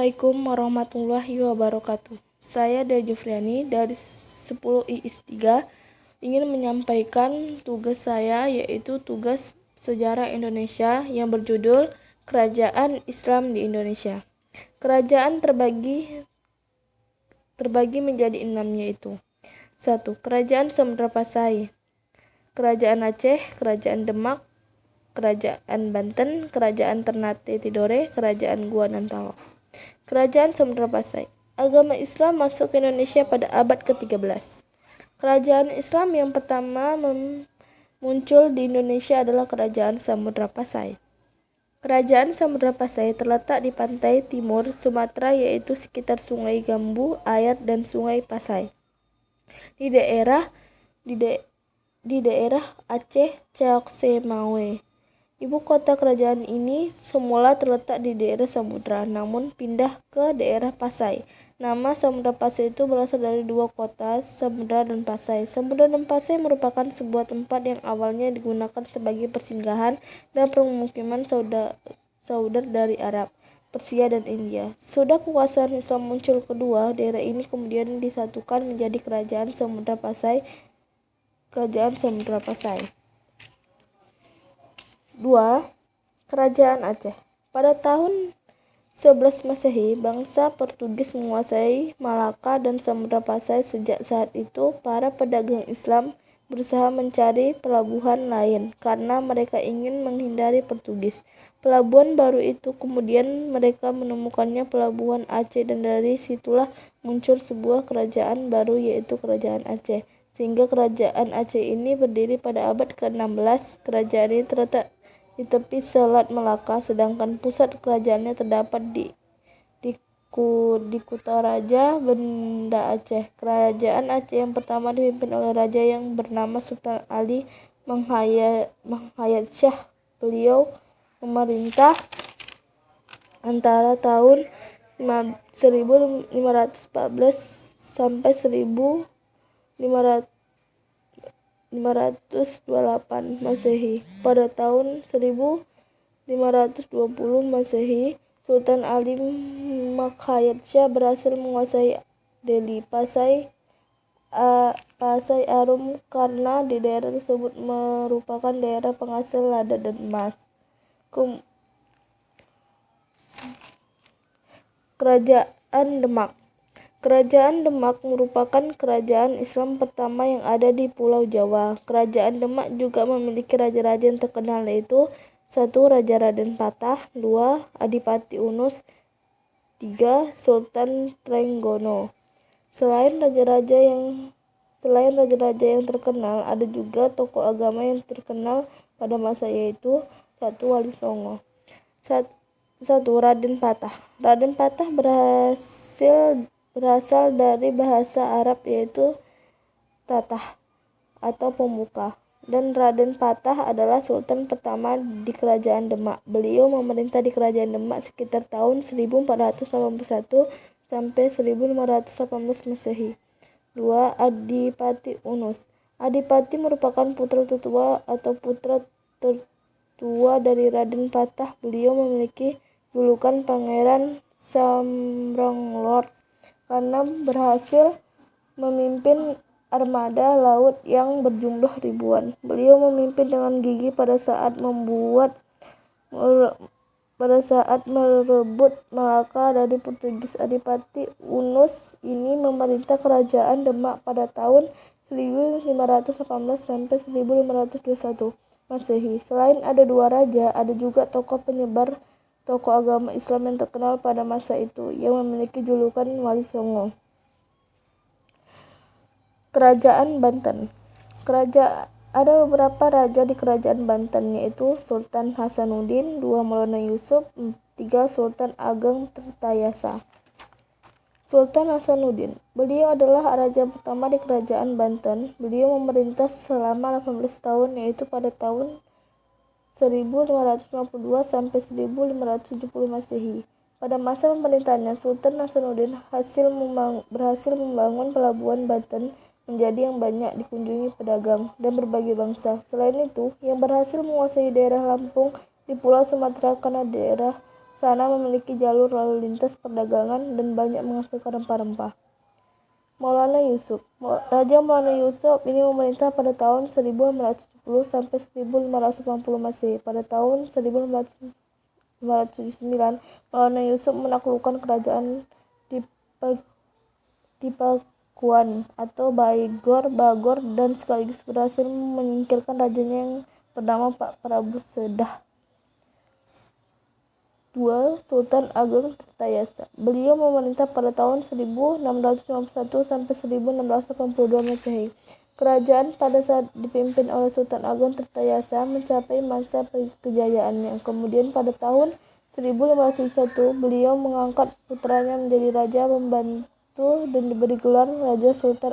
Assalamualaikum warahmatullahi wabarakatuh. Saya Dea Jufriani dari 10 IIS 3 ingin menyampaikan tugas saya, yaitu tugas sejarah Indonesia yang berjudul Kerajaan Islam di Indonesia. Kerajaan terbagi menjadi 6, yaitu 1. Kerajaan Samudra Pasai, Kerajaan Aceh, Kerajaan Demak, Kerajaan Banten, Kerajaan Ternate Tidore, Kerajaan Gua Nantalo. Kerajaan Samudra Pasai. Agama Islam masuk ke Indonesia pada abad ke-13. Kerajaan Islam yang pertama muncul di Indonesia adalah Kerajaan Samudra Pasai. Kerajaan Samudra Pasai terletak di pantai timur Sumatera, yaitu sekitar Sungai Gambu, Ayat, dan Sungai Pasai. Di daerah Aceh Caksemawe. Ibu kota kerajaan ini semula terletak di daerah Samudra, namun pindah ke daerah Pasai. Nama Samudra Pasai itu berasal dari dua kota, Samudra dan Pasai. Samudra dan Pasai merupakan sebuah tempat yang awalnya digunakan sebagai persinggahan dan permukiman saudara dari Arab, Persia, dan India. Sesudah kekuasaan Islam muncul kedua, daerah ini kemudian disatukan menjadi Kerajaan Samudra Pasai. Kerajaan Samudra Pasai. 2. Kerajaan Aceh. Pada tahun 11 Masehi, bangsa Portugis menguasai Malaka dan Samudra Pasai. Sejak saat itu, para pedagang Islam berusaha mencari pelabuhan lain karena mereka ingin menghindari Portugis. Pelabuhan baru itu kemudian mereka menemukannya Pelabuhan Aceh, dan dari situlah muncul sebuah kerajaan baru, yaitu Kerajaan Aceh. Sehingga Kerajaan Aceh ini berdiri pada abad ke-16. Kerajaan ini terletak di tepi Selat Melaka, sedangkan pusat kerajaannya terdapat di Kutaraja, Banda Aceh. Kerajaan Aceh yang pertama dipimpin oleh raja yang bernama Sultan Ali Menghayat Shah. Beliau memerintah antara tahun 1514 sampai 1528 Masehi. Pada tahun 1520 Masehi, Sultan Ali Menghayat Shah berhasil menguasai Delhi, Pasai Arum, karena di daerah tersebut merupakan daerah penghasil lada dan emas. Kerajaan Demak. Kerajaan Demak merupakan kerajaan Islam pertama yang ada di Pulau Jawa. Kerajaan Demak juga memiliki raja-raja yang terkenal, yaitu 1. Raja Raden Patah, 2. Adipati Unus, 3. Sultan Trenggono. Selain raja-raja yang terkenal, ada juga tokoh agama yang terkenal pada masa, yaitu 1. Wali Songo. 1. Raden Patah. Raden Patah berasal dari bahasa Arab, yaitu Tatah atau pembuka, dan Raden Patah adalah sultan pertama di Kerajaan Demak. Beliau memerintah di Kerajaan Demak sekitar tahun 1481 sampai 1518 Masehi. 2. Adipati Unus. Adipati merupakan putra tertua dari Raden Patah. Beliau memiliki julukan Pangeran Samronglor karena berhasil memimpin armada laut yang berjumlah ribuan. Beliau memimpin dengan gigih pada saat merebut Malaka dari Portugis. Adipati Unus ini memerintah Kerajaan Demak pada tahun 1518 sampai 1521 Masehi. Selain ada dua raja, ada juga tokoh penyebar tokoh agama Islam yang terkenal pada masa itu yang memiliki julukan Wali Songo. Kerajaan Banten. Ada beberapa raja di Kerajaan Banten, yaitu Sultan Hasanuddin, 2. Maulana Yusuf, 3. Sultan Ageng Tirtayasa. Sultan Hasanuddin. Beliau adalah raja pertama di Kerajaan Banten. Beliau memerintah selama 18 tahun, yaitu pada tahun 1552 sampai 1570 Masehi. Pada masa pemerintahannya, Sultan Hasanuddin berhasil membangun pelabuhan Banten menjadi yang banyak dikunjungi pedagang dan berbagai bangsa. Selain itu, yang berhasil menguasai daerah Lampung di Pulau Sumatera karena daerah sana memiliki jalur lalu lintas perdagangan dan banyak menghasilkan rempah-rempah. Maulana Yusuf. Raja Maulana Yusuf ini memerintah pada tahun 1570 sampai 1580 Masehi. Pada tahun 1509, Maulana Yusuf menaklukkan kerajaan Dipakuan atau Bagor dan sekaligus berhasil menyingkirkan rajanya yang bernama Pak Prabu Sedah II, Sultan Ageng Tirtayasa. Beliau memerintah pada tahun 1651 sampai 1682 Masehi. Kerajaan pada saat dipimpin oleh Sultan Ageng Tirtayasa mencapai masa kejayaannya. Kemudian pada tahun 1501 beliau mengangkat putranya menjadi raja pembantu dan diberi gelar Raja Sultan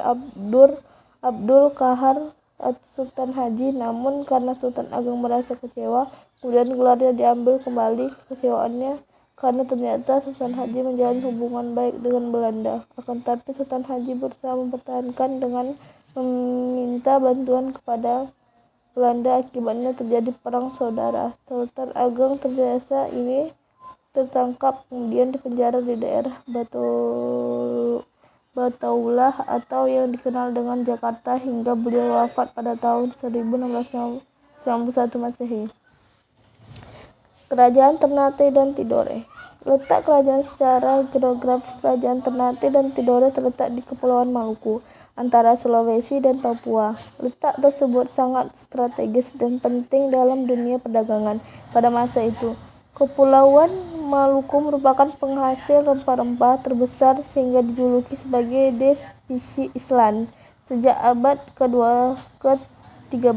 Abdul Qahar atau Sultan Haji. Namun karena Sultan Ageng merasa kecewa, kemudian gelarnya diambil kembali. Kekecewaannya karena ternyata Sultan Haji menjalin hubungan baik dengan Belanda. Akan tetapi Sultan Haji berusaha mempertahankan dengan meminta bantuan kepada Belanda. Akibatnya terjadi perang saudara. Sultan Ageng Tirtayasa ini tertangkap, kemudian dipenjara di daerah Bataulah atau yang dikenal dengan Jakarta hingga beliau wafat pada tahun 1691 Masehi. Kerajaan Ternate dan Tidore. Letak kerajaan secara geografis kerajaan Ternate dan Tidore terletak di Kepulauan Maluku, antara Sulawesi dan Papua. Letak tersebut sangat strategis dan penting dalam dunia perdagangan pada masa itu. Kepulauan Maluku merupakan penghasil rempah-rempah terbesar sehingga dijuluki sebagai Des Specie Island. Sejak abad ke-13,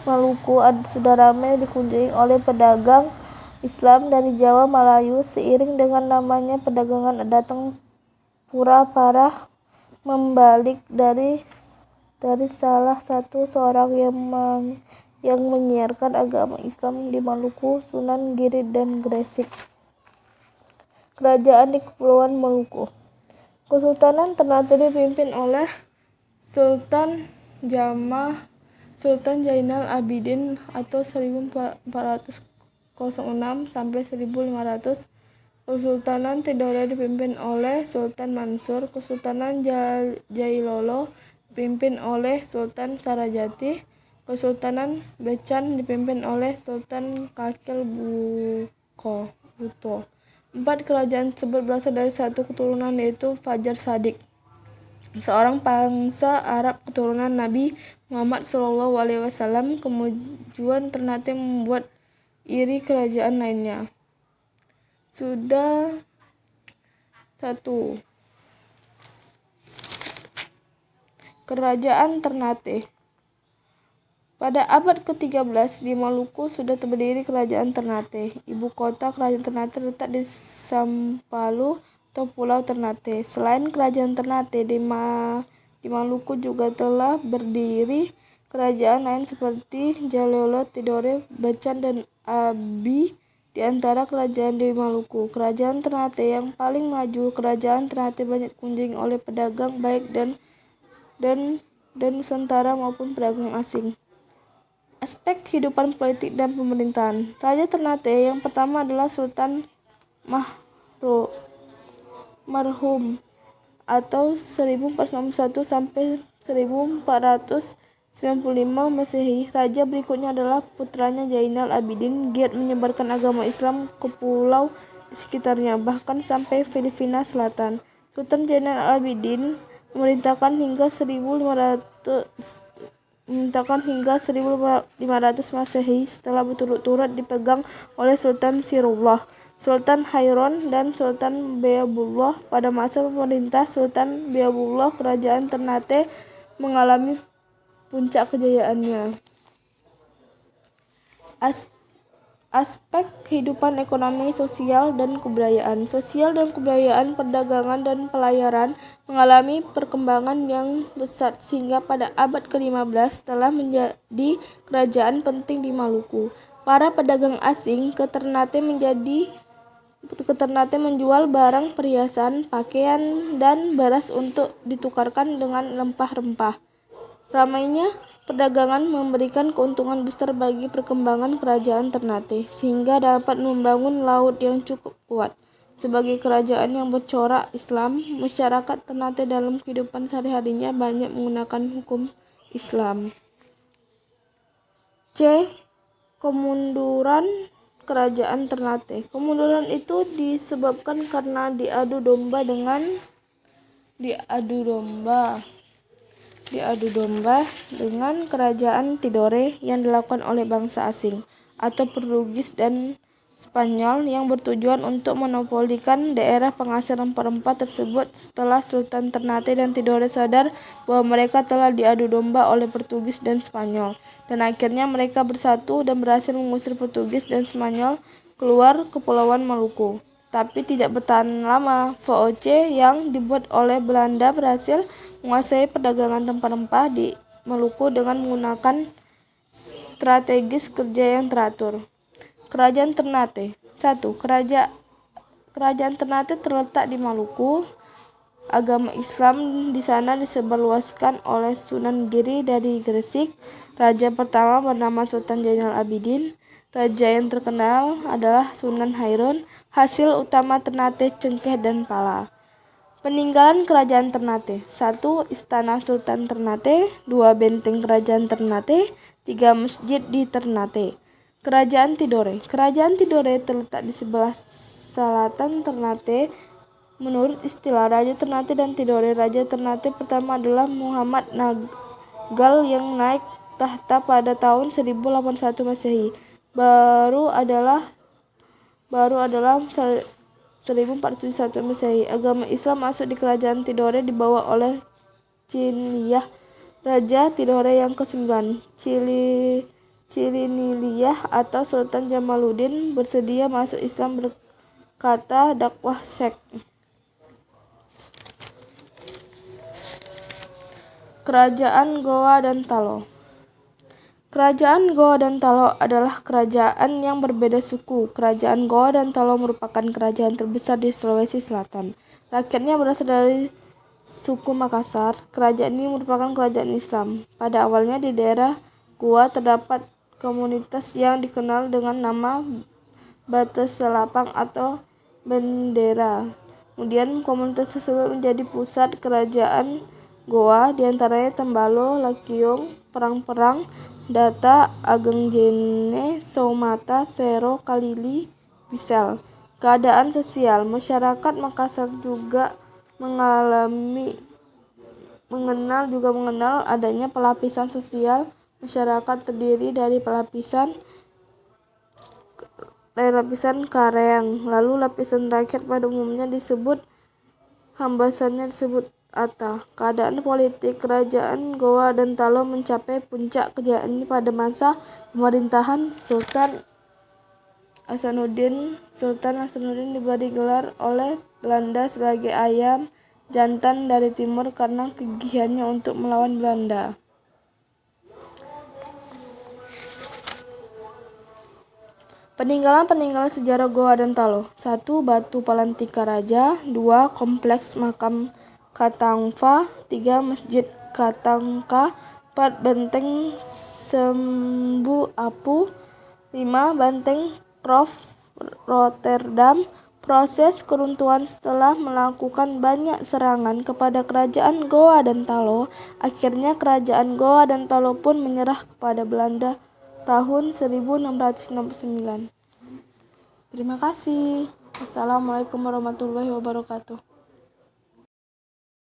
Maluku sudah ramai dikunjungi oleh pedagang Islam dari Jawa Melayu. Seiring dengan namanya perdagangan datang pura para membalik dari salah satu seorang yang menyiarkan agama Islam di Maluku, Sunan Giri dan Gresik. Kerajaan di Kepulauan Maluku. Kesultanan Ternate dipimpin oleh Sultan Zainal Abidin atau 1406 sampai 1500. Kesultanan Tidore dipimpin oleh Sultan Mansur. Kesultanan Jailolo dipimpin oleh Sultan Sarajati. Kesultanan Becan dipimpin oleh Sultan Kakil Buto. 4 kerajaan tersebut berasal dari satu keturunan, yaitu Fajar Shadiq, seorang bangsa Arab keturunan Nabi Muhammad SAW. Kemajuan Ternate membuat iri kerajaan lainnya. Sudah 1. Kerajaan Ternate. Pada abad ke-13 di Maluku sudah berdiri kerajaan Ternate. Ibu kota kerajaan Ternate terletak di Sampalu atau Pulau Ternate. Selain kerajaan Ternate, di Maluku juga telah berdiri kerajaan lain seperti Jailolo, Tidore, Becan, dan Abi. Di antara kerajaan di Maluku, kerajaan Ternate yang paling maju. Kerajaan Ternate banyak dikunjungi oleh pedagang baik dan Nusantara maupun pedagang asing. Aspek kehidupan politik dan pemerintahan. Raja Ternate yang pertama adalah Sultan Marhum atau 1491 sampai 1495 Masehi. Raja berikutnya adalah putranya Zainal Abidin, giat menyebarkan agama Islam ke pulau di sekitarnya, bahkan sampai Filipina Selatan. Sultan Zainal Abidin memerintahkan hingga 1500 Masehi setelah berturut-turut dipegang oleh Sultan Sirullah, Sultan Hairon, dan Sultan Beabullah. Pada masa pemerintah Sultan Beabullah, kerajaan Ternate mengalami puncak kejayaannya. Aspek kehidupan ekonomi, sosial, dan kebudayaan. Sosial dan kebudayaan, perdagangan, dan pelayaran mengalami perkembangan yang pesat sehingga pada abad ke-15 telah menjadi kerajaan penting di Maluku. Para pedagang asing ke Ternate menjual barang perhiasan, pakaian, dan beras untuk ditukarkan dengan rempah-rempah. Ramainya Perdagangan memberikan keuntungan besar bagi perkembangan kerajaan Ternate, sehingga dapat membangun laut yang cukup kuat. Sebagai kerajaan yang bercorak Islam, masyarakat Ternate dalam kehidupan sehari-harinya banyak menggunakan hukum Islam. C. Kemunduran kerajaan Ternate. Kemunduran itu disebabkan karena diadu domba dengan kerajaan Tidore yang dilakukan oleh bangsa asing atau Portugis dan Spanyol yang bertujuan untuk memonopolikan daerah penghasil rempah-rempah tersebut. Setelah Sultan Ternate dan Tidore sadar bahwa mereka telah diadu domba oleh Portugis dan Spanyol, dan akhirnya mereka bersatu dan berhasil mengusir Portugis dan Spanyol keluar Kepulauan Maluku. Tapi tidak bertahan lama. VOC yang dibuat oleh Belanda berhasil menguasai perdagangan rempah-rempah di Maluku dengan menggunakan strategis kerja yang teratur. Kerajaan Ternate. 1. Kerajaan Ternate terletak di Maluku. Agama Islam di sana disebarluaskan oleh Sunan Giri dari Gresik. Raja pertama bernama Sultan Zainal Abidin. Raja yang terkenal adalah Sunan Hairun. Hasil utama Ternate cengkeh dan pala. Peninggalan Kerajaan Ternate. 1. Istana Sultan Ternate. 2. Benteng Kerajaan Ternate. 3. Masjid di Ternate. Kerajaan Tidore. Kerajaan Tidore terletak di sebelah selatan Ternate. Menurut istilah Raja Ternate dan Tidore, Raja Ternate pertama adalah Muhammad Nagal yang naik tahta pada tahun 1081 Masehi. Baru adalah 1401 Masehi. Agama Islam masuk di Kerajaan Tidore dibawa oleh Cinliyah, Raja Tidore yang ke-9. Ciliniliyah atau Sultan Jamaluddin bersedia masuk Islam berkata dakwah Syekh. Kerajaan Goa dan Talo. Kerajaan Goa dan Talo adalah kerajaan yang berbeda suku. Kerajaan Goa dan Talo merupakan kerajaan terbesar di Sulawesi Selatan. Rakyatnya berasal dari suku Makassar. Kerajaan ini merupakan kerajaan Islam. Pada awalnya di daerah Goa terdapat komunitas yang dikenal dengan nama Batu Selapang atau Bendera. Kemudian komunitas tersebut menjadi pusat kerajaan Goa, diantaranya Tembalo, Lakiong, Perang-Perang, Data, Agenggene, Soumata, Sero, Kalili, Bisel. Keadaan sosial. Masyarakat Makassar juga mengenal adanya pelapisan sosial. Masyarakat terdiri dari lapisan kareang, lalu lapisan rakyat pada umumnya disebut hambasannya disebut Ata. Keadaan politik kerajaan Goa dan Talo mencapai puncak kejayaannya pada masa pemerintahan Sultan Hasanuddin. Sultan Hasanuddin diberi gelar oleh Belanda sebagai ayam jantan dari timur karena kegigihannya untuk melawan Belanda. Peninggalan sejarah Goa dan Talo. 1. Batu Palantika Raja. 2. Kompleks makam Katangfa. 3. Masjid Katangka. 4. Benteng Sembu Apu. 5. Benteng Prof Rotterdam. Proses keruntuhan setelah melakukan banyak serangan kepada kerajaan Goa dan Talo. Akhirnya kerajaan Goa dan Talo pun menyerah kepada Belanda tahun 1669. Terima kasih. Assalamualaikum warahmatullahi wabarakatuh.